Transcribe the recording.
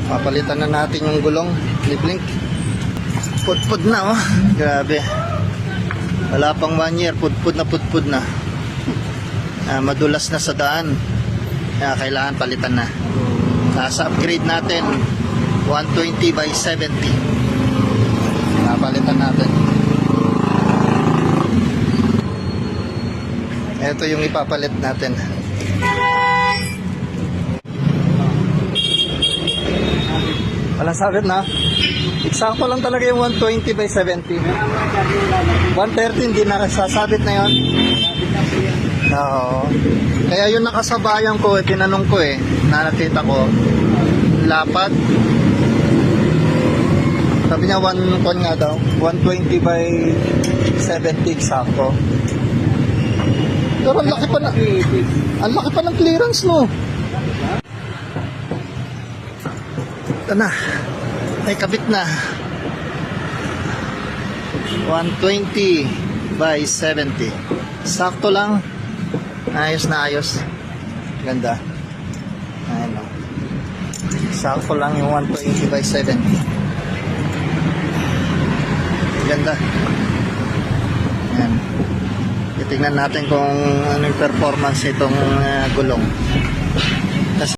Papalitan na natin yung gulong ni Blink. Pudpud na oh. Grabe. Wala pang 1 year, pudpud na. Madulas na sa daan. Kaya kailangan palitan na. Sa upgrade natin 120/70. Napalitan natin. Ito yung ipapalit natin. Walang sabit na. Eksakto lang talaga yung 120/70. 130 hindi na sasabit na yun. Oo. Kaya yung nakasabayan ko, tinanong ko na nakita ko, lapad. Sabi niya 1 nga daw, 120/70 eksakto. Pero ang laki pa ng clearance, no? Ito na. Ay, kabit na. 120/70. Sakto lang. Ayos na ayos. Ganda. Ayan o. Sakto lang yung 120/70. Ganda. Ayan. Titignan natin kung ano yung performance itong gulong.